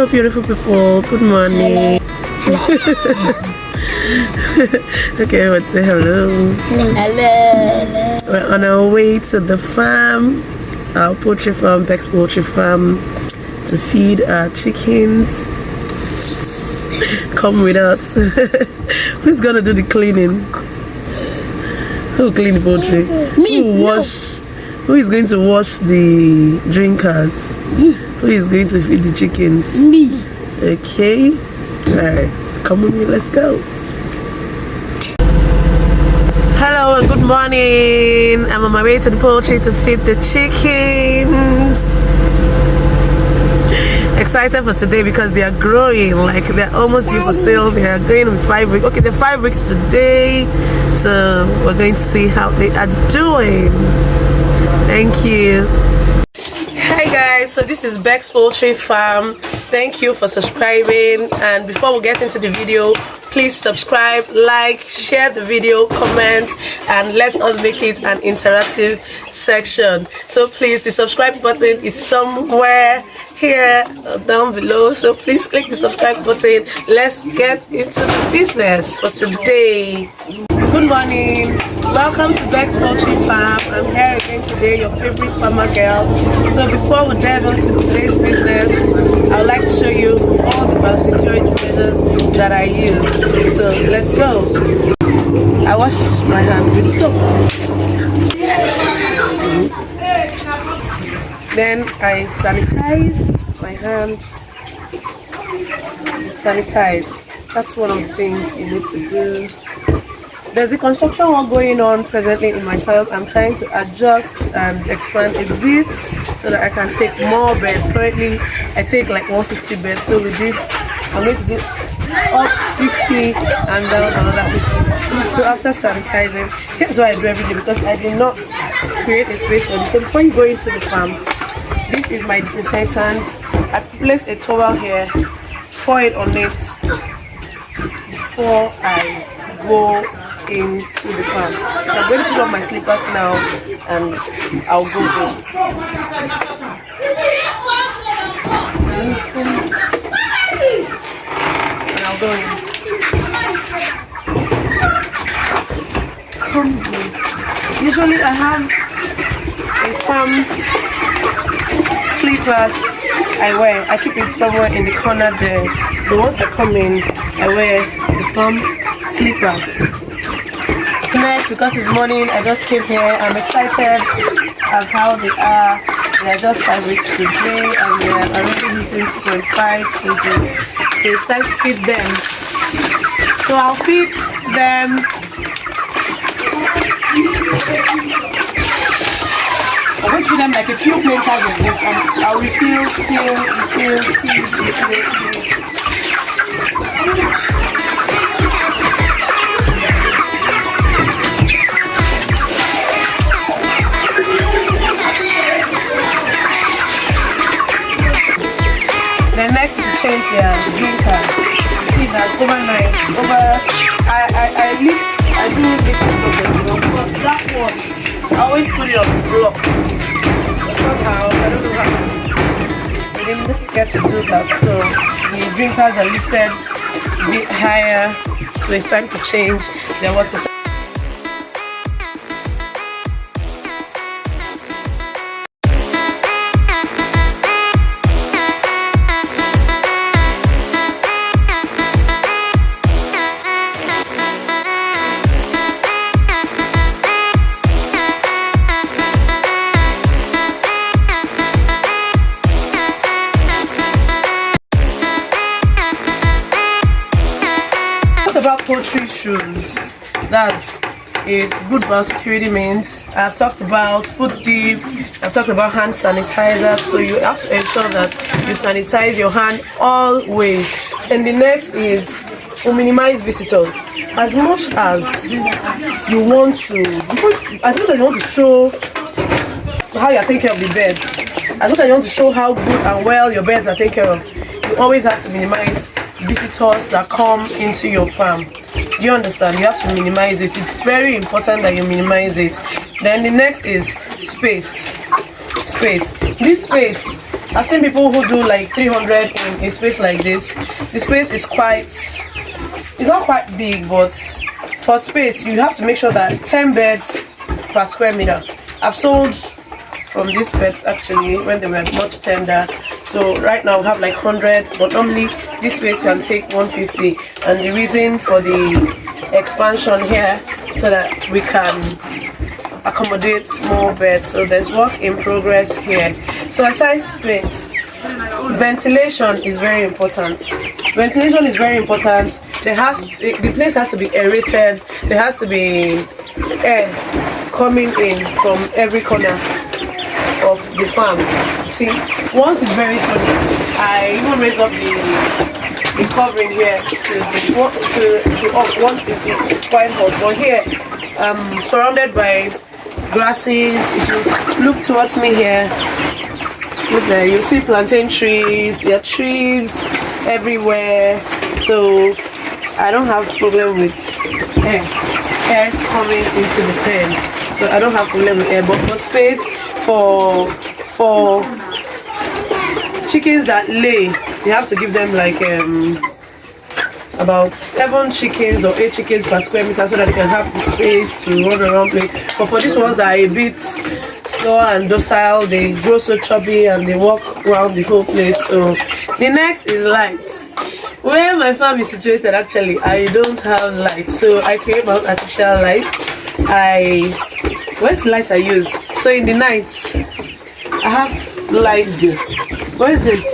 Hello, beautiful people. Good morning. Okay, let's say hello. Hello. We're on our way to the farm, our poultry farm, Bex Poultry Farm, to feed our chickens. Come with us. Who's gonna do the cleaning? Who will clean the poultry? Me. Who is going to wash the drinkers? Me. Who is going to feed the chickens? Me. Okay. Alright, so come with me, let's go. Hello and good morning. I'm on my way to the poultry to feed the chickens. Excited for today because they are growing, like they're almost due for sale. They are going in 5 weeks. Okay, they're 5 weeks today, so we're going to see how they are doing. Thank you. Hi guys, so this is Bex Poultry Farm. Thank you for subscribing, and before we get into the video, please subscribe, like, share the video, comment, and let us make it an interactive section. So please, the subscribe button is somewhere here down below, so please click the subscribe button. Let's get into the business for today. Good morning, welcome to Bex Poultry Farm. I'm here again today, your favorite farmer girl. So before we dive into today's business, I would like to show you all the biosecurity measures that I use. So let's go. I wash my hand with soap. Then I sanitize my hand. Sanitize. That's one of the things you need to do. There's a construction work going on presently in my farm. I'm trying to adjust and expand a bit so that I can take more beds. Currently, I take like 150 beds. So with this, I'm going to do up 50 and down another 50. So after sanitizing, here's what I do every day because I did not create a space for this. So before you go into the farm, this is my disinfectant. I place a towel here, pour it on it before I go into the farm. So I'm going to put on my slippers now and I'll go home. And I'll go in. Usually I have a farm slippers I wear. I keep it somewhere in the corner there. So once I come in, I wear the farm slippers. Next, because it's morning, I just came here. I'm excited at how they are. They are just 5 weeks today and they are already hitting 2.5 kg. So it's time to feed them. So I'll feed them. I'm going to feed them like a few plain times of this and I'll refill. The next is to change their drinker. See that overnight. I do this but that one I always put it on the block. Somehow I don't know how we didn't get to do that. So the drinkers are lifted a bit higher. So it's time to change their water. About poultry shoes, that's a good biosecurity means. I've talked about food dip, I've talked about hand sanitizer, so you have to ensure that you sanitize your hand always. And the next is to minimize visitors. As much as you want to show how you're taking care of the beds, as much as you want to show how good and well your beds are taken care of, you always have to minimize visitors that come into your farm. Do you understand? You have to minimize it. It's very important that you minimize it. Then the next is space. This space I've seen people who do like 300 in a space like this. The space is it's not quite big, but for space you have to make sure that 10 beds per square meter. I've sold from these beds actually when they were much tender. So right now we have like 100, but normally this space can take 150. And the reason for the expansion here so that we can accommodate more beds. So there's work in progress here. So aside space, ventilation is very important. Ventilation is very important. The place has to be aerated. There has to be air coming in from every corner of the farm. See, once it's very sunny, I even raise up the covering here to up once it's quite hot. But here, I'm surrounded by grasses. If you look towards me here, look there, you'll see plantain trees. There are trees everywhere, so I don't have problem with air coming into the pen. So I don't have problem with air. But for space, for chickens that lay, you have to give them like about 7 chickens or 8 chickens per square meter so that they can have the space to run around play. But for these ones that are a bit slower and docile, they grow so chubby and they walk around the whole place. So the next is lights. Where my farm is situated, actually I don't have lights, so I create my own artificial lights. Where's the light I use? So in the night I have lights. Where is it?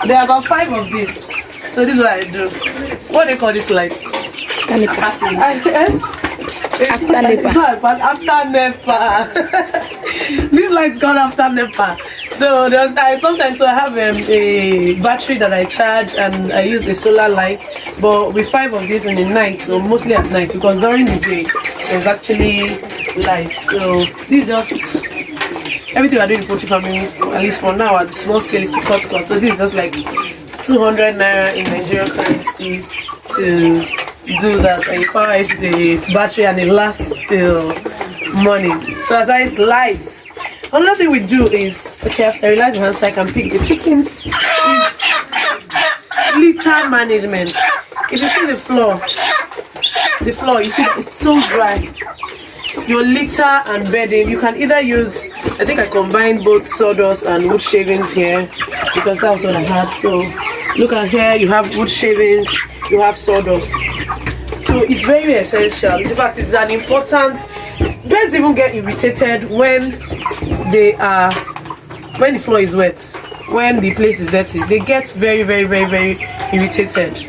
There are about 5 of these. So this is what I do. What do you call this light? After NEPA. This light's gone after NEPA. So sometimes I have a battery that I charge and I use a solar light. But with 5 of these in the night, so mostly at night, because during the day there's actually light. So this is just everything we're doing in poultry farming, at least for now at small scale, is to cut costs. So this is just like 200 naira in Nigerian currency to do that, and you power it to the battery and it lasts till morning. So as I lights, another thing we do is, okay, I've sterilized my hands so I can pick the chickens, is litter management. If you see the floor, you see it's so dry. Your litter and bedding, you can either use, I think I combined both sawdust and wood shavings here because that was what I had. So look at here, you have wood shavings, you have sawdust. So it's very essential. In fact, it's an important. Birds even get irritated when the floor is wet, when the place is dirty. They get very, very, very, very irritated.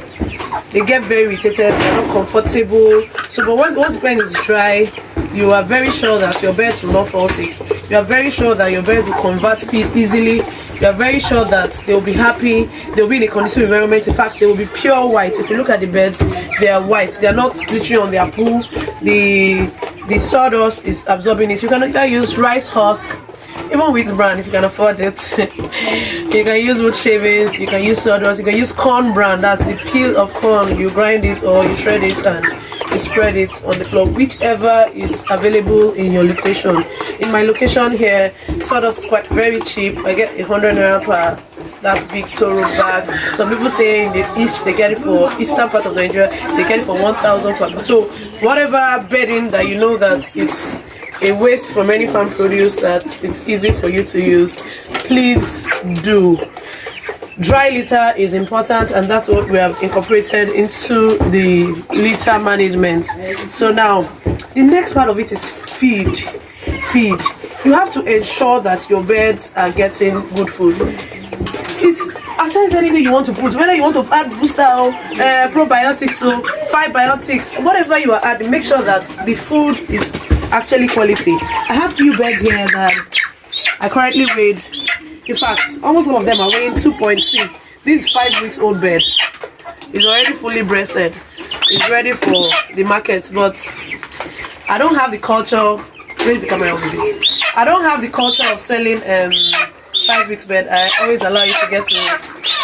They get very irritated. They're not comfortable. So, but once the pen is dry, you are very sure that your birds will not fall sick. You are very sure that your birds will convert feed easily. You are very sure that they will be happy. They will be in a conducive environment. In fact, they will be pure white. If you look at the birds, they are white. They are not literally on their poo. The sawdust is absorbing it. You can either use rice husk, even wheat bran if you can afford it. You can use wood shavings, you can use sawdust, you can use corn bran, that's the peel of corn. You grind it or you shred it and you spread it on the floor, whichever is available in your location. In my location here, sawdust is quite very cheap. I get 100 naira per that big Toro bag. Some people say in the east they get it for eastern part of Nigeria, they get it for 1,000 per bag. So whatever bedding that you know that it's a waste from any farm produce that it's easy for you to use, please do. Dry litter is important, and that's what we have incorporated into the litter management. So now the next part of it is feed. You have to ensure that your birds are getting good food. It's aside anything you want to put, whether you want to add booster or probiotics or 5 biotics, whatever you are adding, make sure that the food is actually quality. I have few birds here that I currently weighed. In fact, almost all of them are weighing 2.2. This 5 weeks old bird is already fully breasted. It's ready for the market, but I don't have the culture. Raise the camera with it. I don't have the culture of selling 5 weeks bed. I always allow you to get to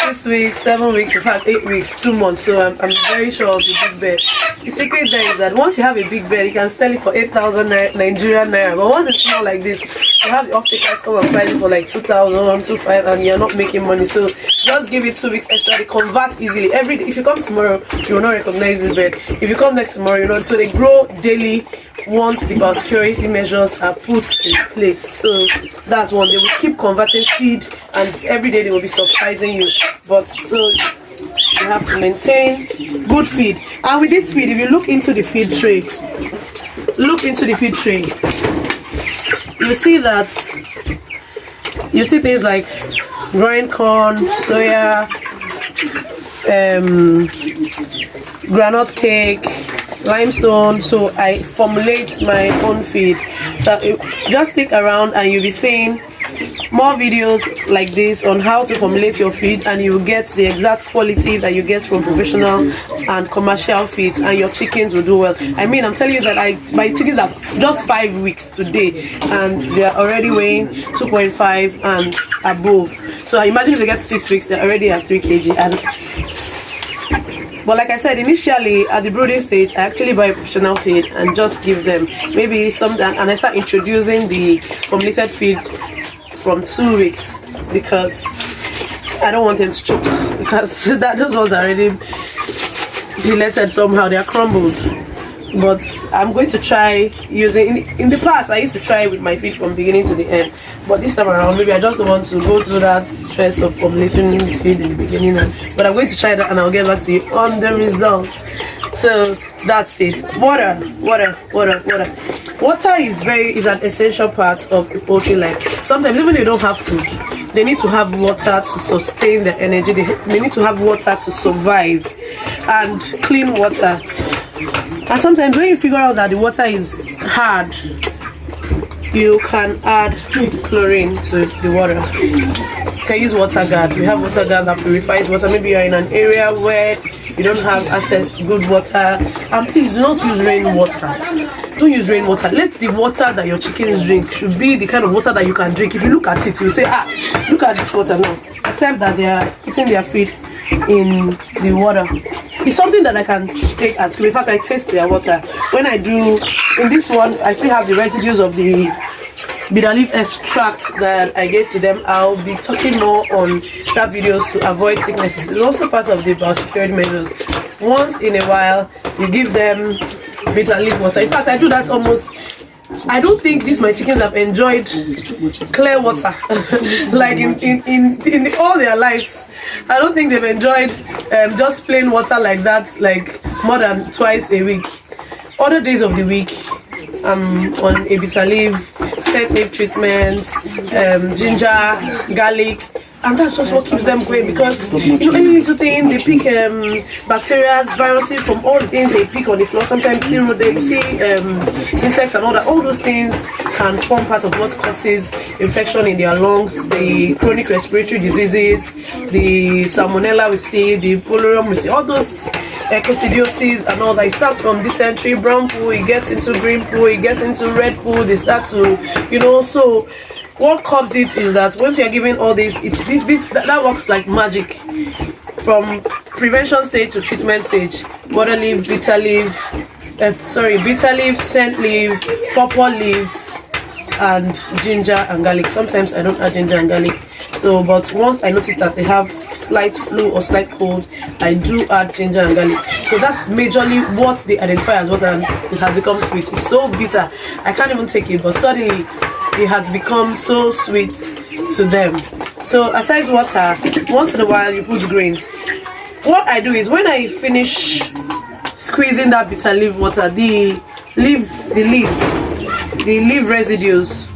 6 weeks, 7 weeks, in fact 8 weeks, 2 months. So I'm very sure of the big bed. The secret there is that once you have a big bed, you can sell it for 8,000 Nigerian naira. But once it's small like this, you have the off-takers come and price it for like 2,000, 2,500, and you're not making money. So just give it 2 weeks extra. They convert easily. Every day, if you come tomorrow, you will not recognize this bed. If you come next tomorrow, you know. So they grow daily once the biosecurity measures are put in place. So that's one. They will keep converting feed, and every day they will be surprising you. But so you have to maintain good feed. And with this feed, if you look into the feed tray, you see that things like grind corn, soya, granite cake, limestone. So I formulate my own feed. So just stick around and you'll be seeing more videos like this on how to formulate your feed, and you will get the exact quality that you get from professional and commercial feeds, and your chickens will do well. I mean, I'm telling you that my chickens are just 5 weeks today and they are already weighing 2.5 and above. So imagine if they get 6 weeks, they're already at 3 kg. But like I said, initially at the brooding stage, I actually buy professional feed and just give them maybe some, and I start introducing the formulated feed from 2 weeks, because I don't want them to choke, because those ones are already deleted somehow, they are crumbled. But I'm going to try using, in the past I used to try with my feed from beginning to the end, but this time around maybe I just don't want to go through that stress of formulating the feed in the beginning. But I'm going to try that and I'll get back to you on the results. So that's it. Water is an essential part of the poultry life. Sometimes even if they don't have food, they need to have water to sustain their energy. They need to have water to survive, and clean water. And sometimes when you figure out that the water is hard, you can add chlorine to the water. You can use water guard. We have water guard that purifies water. Maybe you're in an area where you don't have access to good water, and please do not use rainwater. Don't use rainwater. Let the water that your chickens drink should be the kind of water that you can drink. If you look at it, you say, look at this water now. Except that they are putting their feed in the water. It's something that I can take at school. In fact, I taste their water. When I do, in this one, I still have the residues of the bitter leaf extract that I gave to them. I'll be talking more on that video to avoid sicknesses. It's also part of the biosecurity measures. Once in a while, you give them bitter leaf water. In fact, I do that almost. I don't think my chickens have enjoyed clear water like in all their lives. I don't think they've enjoyed just plain water like that, like more than twice a week. Other days of the week, I'm on a bitter leaf, scent leaf treatment, ginger, garlic, and that's just what keeps them going, because you know, any little thing they pick bacteria, viruses from all the things they pick on the floor. Sometimes you see insects and all that. All those things can form part of what causes infection in their lungs, the chronic respiratory diseases, the salmonella we see, the polarium we see, all those coccidiosis and all that. It starts from dysentery, brown poo, it gets into green poo, it gets into red poo, they start to, you know, so what causes it is that once you're giving all this, that works like magic. From prevention stage to treatment stage, water leaf, bitter leaf, scent leaf, purple leaves, and ginger and garlic. Sometimes I don't add ginger and garlic. So, but once I notice that they have slight flu or slight cold, I do add ginger and garlic. So that's majorly what they identify as water, and it has become sweet. It's so bitter, I can't even take it, but suddenly it has become so sweet to them. So aside water, once in a while you put grains. What I do is when I finish squeezing that bitter leaf water, the leaf residues,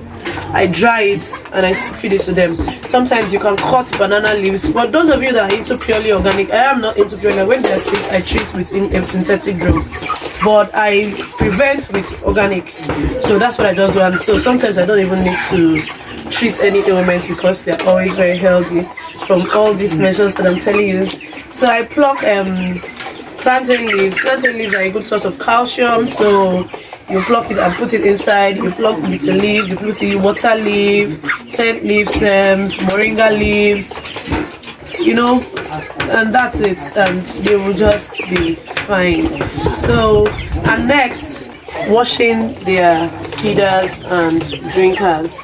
I dry it and I feed it to them. Sometimes you can cut banana leaves. For those of you that are into purely organic, I am not into purely. When they're sick, I treat with synthetic drugs, but I prevent with organic. So that's what I just do. And so sometimes I don't even need to treat any ailments, because they're always very healthy from all these measures that I'm telling you. So I pluck plantain leaves. Plantain leaves are a good source of calcium. So you pluck it and put it inside. You pluck bitter leaf, you put it water leaf, scent leaf stems, moringa leaves, you know, and that's it, and they will just be fine. So, and next, washing their feeders and drinkers.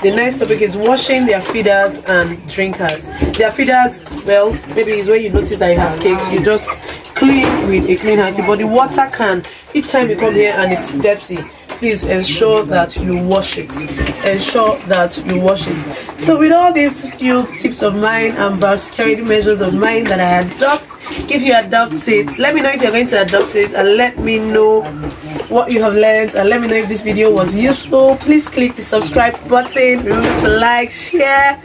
The next topic is washing their feeders and drinkers. Their feeders, well, maybe it's where you notice that it has cakes. You just clean with a clean hanky. But the water can, each time you come here and it's dirty, please ensure that you wash it. Ensure that you wash it. So with all these few tips of mine and biosecurity measures of mine that I adopt, if you adopt it, let me know if you're going to adopt it, and let me know what you have learned, and let me know if this video was useful. Please click the subscribe button. Remember to like, share,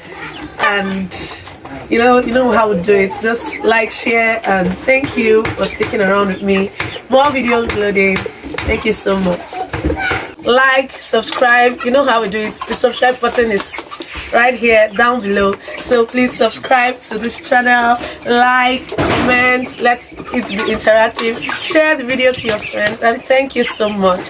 and you know how we do it. Just like, share, and thank you for sticking around with me. More videos loading. Thank you so much. Like, subscribe, you know how we do it. The subscribe button is right here down below, so please subscribe to this channel, like, comment, let it be interactive, share the video to your friends, and thank you so much.